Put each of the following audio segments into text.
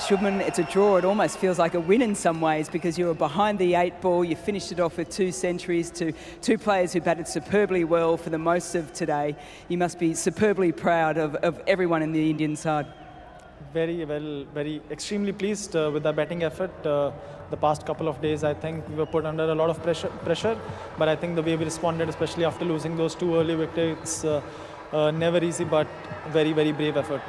Shubman, it's a draw. It almost feels like a win in some ways because you were behind the 8 ball, you finished it off with 2 centuries to 2 players who batted superbly well for the most of today. You must be superbly proud of everyone in the Indian side. Very extremely pleased with the batting effort. The past couple of days, I think we were put under a lot of pressure, but I think the way we responded, especially after losing those 2 early wickets, never easy, but very brave effort.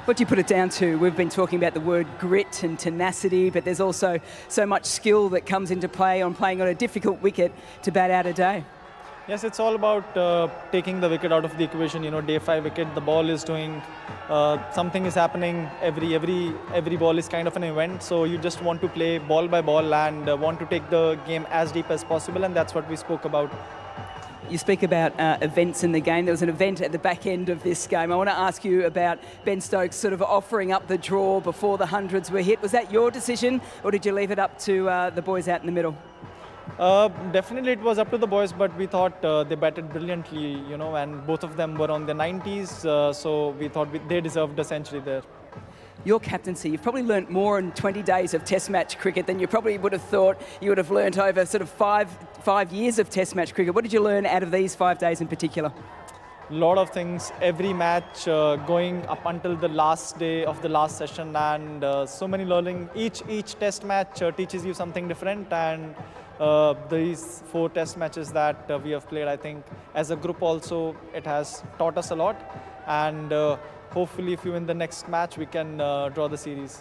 What do you put it down to? We've been talking about the word grit and tenacity, but there's also so much skill that comes into play on playing on a difficult wicket to bat out a day. Yes, it's all about taking the wicket out of the equation. You know, day 5 wicket, the ball is doing, something is happening. Every ball is kind of an event. So you just want to play ball by ball and want to take the game as deep as possible, and that's what we spoke about. You speak about events in the game. There was an event at the back end of this game. I want to ask you about Ben Stokes sort of offering up the draw before the hundreds were hit. Was that your decision, or did you leave it up to the boys out in the middle? Definitely it was up to the boys, but we thought they batted brilliantly, you know, and both of them were on the 90s, so we thought they deserved a century there. Your captaincy, you've probably learnt more in 20 days of Test match cricket than you probably would have thought you would have learnt over sort of five years of Test match cricket. What did you learn out of these 5 days in particular? A lot of things, every match going up until the last day of the last session, and so many learning. Each Test match teaches you something different, and these 4 Test matches that we have played, I think as a group also it has taught us a lot, and hopefully if we win the next match we can draw the series.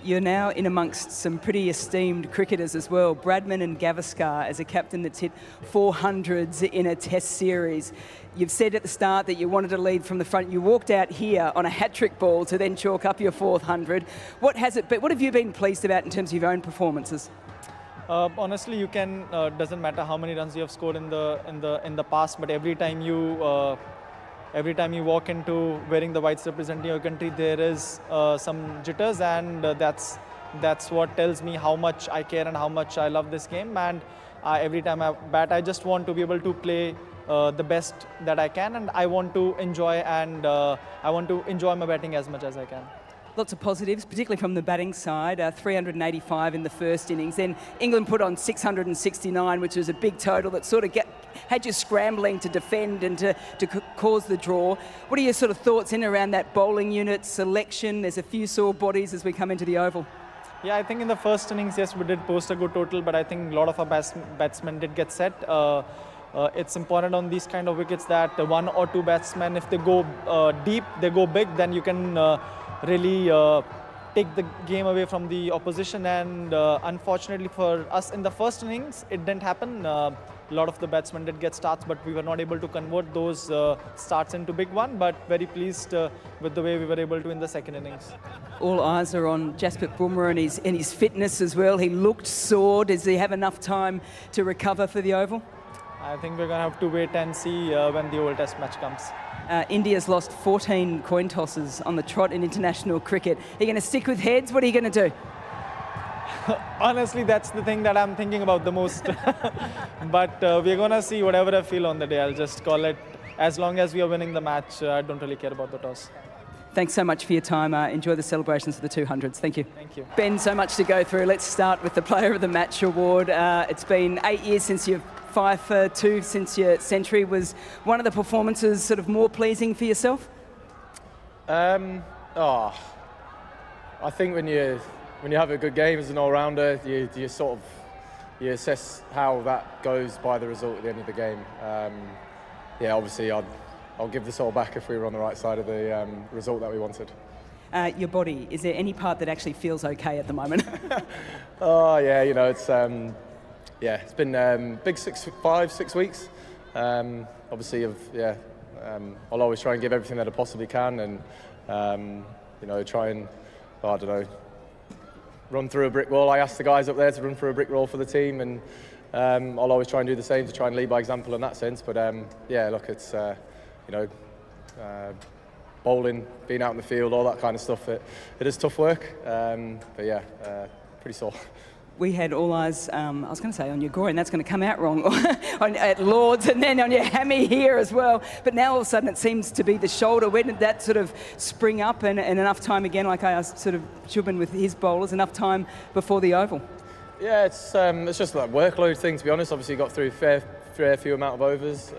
You're now in amongst some pretty esteemed cricketers as well. Bradman and Gavaskar as a captain that's hit 400s in a Test series. You've said at the start that you wanted to lead from the front. You walked out here on a hat-trick ball to then chalk up your 4th 100. What have you been pleased about in terms of your own performances? Honestly, you can doesn't matter how many runs you have scored in the past, but every time you walk into wearing the whites representing your country, there is some jitters, and that's what tells me how much I care and how much I love this game. And every time I bat, I just want to be able to play the best that I can, and I want to enjoy my batting as much as I can. Lots of positives, particularly from the batting side. 385 in the first innings. Then England put on 669, which was a big total that sort of had you scrambling to defend and to cause the draw. What are your sort of thoughts in around that bowling unit selection? There's a few sore bodies as we come into the Oval. Yeah, I think in the first innings, yes, we did post a good total, but I think a lot of our batsmen did get set. It's important on these kind of wickets that 1 or 2 batsmen, if they go deep, they go big, then you can really take the game away from the opposition, and unfortunately for us in the first innings it didn't happen. A lot of the batsmen did get starts, but we were not able to convert those starts into big one, but very pleased with the way we were able to in the second innings. All eyes are on Jasprit Bumrah and his fitness as well. He looked sore. Does he have enough time to recover for the Oval? I think we're going to have to wait and see when the Old Test match comes. India's lost 14 coin tosses on the trot in international cricket. Are you going to stick with heads? What are you going to do? Honestly, that's the thing that I'm thinking about the most. But we're going to see whatever I feel on the day. I'll just call it. As long as we are winning the match, I don't really care about the toss. Thanks so much for your time. Enjoy the celebrations for the 200s. Thank you. Thank you. Ben, so much to go through. Let's start with the Player of the Match award. It's been 8 years since you've 5 for 2 since your century. Was one of the performances sort of more pleasing for yourself? I think when you have a good game as an all-rounder, you assess how that goes by the result at the end of the game. Yeah, obviously I'll give this all back if we were on the right side of the result that we wanted. Your body, is there any part that actually feels okay at the moment? Oh yeah, you know, it's been big 5-6 weeks. Obviously, I'll always try and give everything that I possibly can, and try and run through a brick wall. I asked the guys up there to run through a brick wall for the team, and I'll always try and do the same to try and lead by example in that sense. But yeah, look, it's bowling, being out in the field, all that kind of stuff. It is tough work, but yeah, pretty sore. we had all eyes, I was going to say on your groin, that's going to come out wrong, at Lord's, and then on your hammy here as well. But now all of a sudden it seems to be the shoulder. When did that sort of spring up, and enough time again, like I asked sort of Shubman with his bowlers, enough time before the Oval? Yeah, it's just like workload thing, to be honest. Obviously got through fair few amount of overs,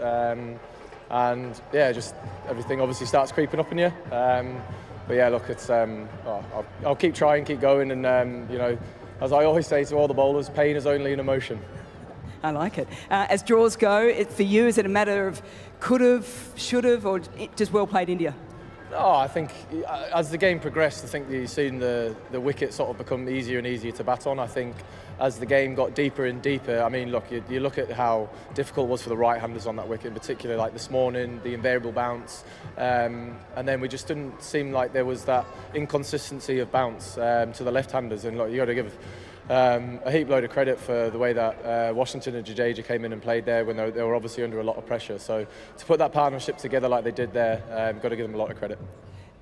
and yeah, just everything obviously starts creeping up in you. But yeah, look, it's I'll keep trying, keep going, and you know, as I always say to all the bowlers, pain is only an emotion. I like it. As draws go, for you, is it a matter of could have, should have, or just well played India? No, I think as the game progressed, I think you've seen the wicket sort of become easier and easier to bat on. I think as the game got deeper and deeper, I mean, look, you look at how difficult it was for the right-handers on that wicket, in particular, like this morning, the invariable bounce, and then we just didn't seem like there was that inconsistency of bounce to the left-handers. And look, you got to give a heap load of credit for the way that Washington and Jadeja came in and played there when they were obviously under a lot of pressure. So to put that partnership together like they did there, got to give them a lot of credit.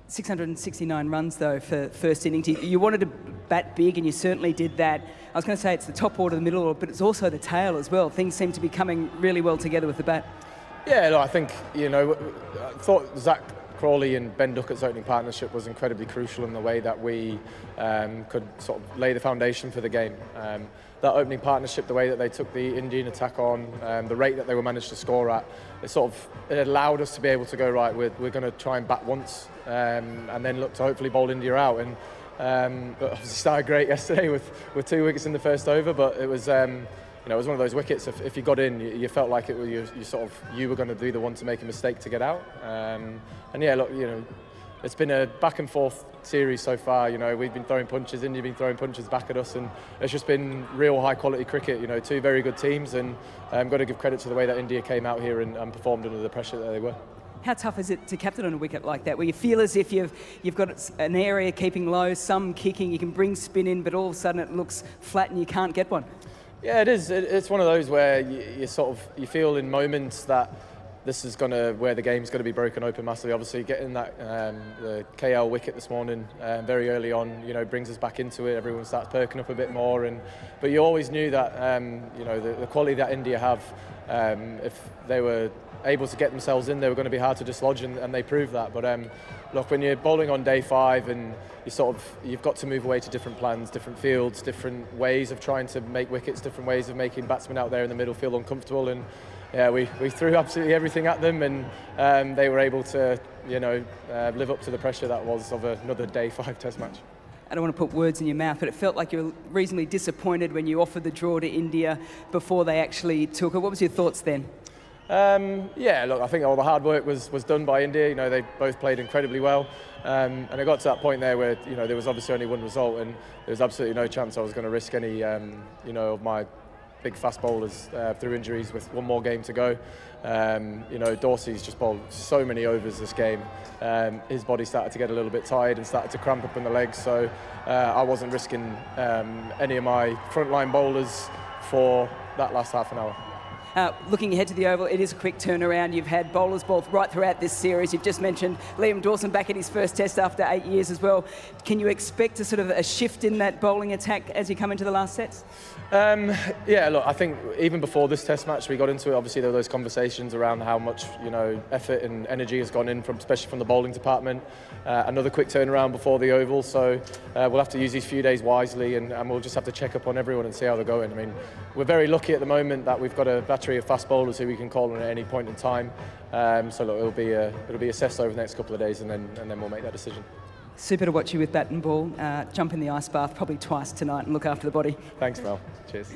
669 runs though for first innings. You wanted to bat big, and you certainly did that. I was going to say it's the top order, the middle order, but it's also the tail as well. Things seem to be coming really well together with the bat. Yeah, no, I think, you know, I thought Zach Crawley and Ben Duckett's opening partnership was incredibly crucial in the way that we could sort of lay the foundation for the game. That opening partnership, the way that they took the Indian attack on, the rate that they were managed to score at, it allowed us to be able to go, right, we're going to try and bat once and then look to hopefully bowl India out. And obviously started great yesterday with 2 wickets in the first over, but it was you know, it was one of those wickets. If you got in, you felt like it was you were going to be the one to make a mistake to get out. And yeah, look, you know, it's been a back and forth series so far. You know, we've been throwing punches, India been throwing punches back at us, and it's just been real high quality cricket. You know, two very good teams, and got to give credit to the way that India came out here and performed under the pressure that they were. How tough is it to captain on a wicket like that, where you feel as if you've got an area keeping low, some kicking, you can bring spin in, but all of a sudden it looks flat and you can't get one? Yeah, it is. It's one of those where you feel in moments that this is where the game's going to be broken open massively. Obviously, getting that the KL wicket this morning very early on, you know, brings us back into it. Everyone starts perking up a bit more, but you always knew that you know, the quality that India have, if they were able to get themselves in, they were going to be hard to dislodge, and they proved that. But look, when you're bowling on day 5 and you've got to move away to different plans, different fields, different ways of trying to make wickets, different ways of making batsmen out there in the middle feel uncomfortable. And yeah, we threw absolutely everything at them, and they were able to, you know, live up to the pressure that was of another day 5 Test match. I don't want to put words in your mouth, but it felt like you were reasonably disappointed when you offered the draw to India before they actually took it. What was your thoughts then? Yeah, look, I think all the hard work was done by India. You know, they both played incredibly well, and it got to that point there where, you know, there was obviously only one result, and there was absolutely no chance I was going to risk any, you know, of my big fast bowlers through injuries with one more game to go. You know, Dorsey's just bowled so many overs this game. His body started to get a little bit tired and started to cramp up in the legs, so I wasn't risking any of my frontline bowlers for that last half an hour. Looking ahead to the Oval, it is a quick turnaround. You've had bowlers both right throughout this series. You've just mentioned Liam Dawson back in his first Test after 8 years as well. Can you expect a shift in that bowling attack as you come into the last sets? Yeah, look, I think even before this Test match, we got into it. Obviously, there were those conversations around how much, you know, effort and energy has gone in, especially from the bowling department. Another quick turnaround before the Oval, so we'll have to use these few days wisely, and we'll just have to check up on everyone and see how they're going. I mean, we're very lucky at the moment that we've got a battery of fast bowlers who we can call on at any point in time. So look, it'll be assessed over the next couple of days, and then we'll make that decision. Super to watch you with bat and ball. Jump in the ice bath probably twice tonight and look after the body. Thanks, Mel. Cheers.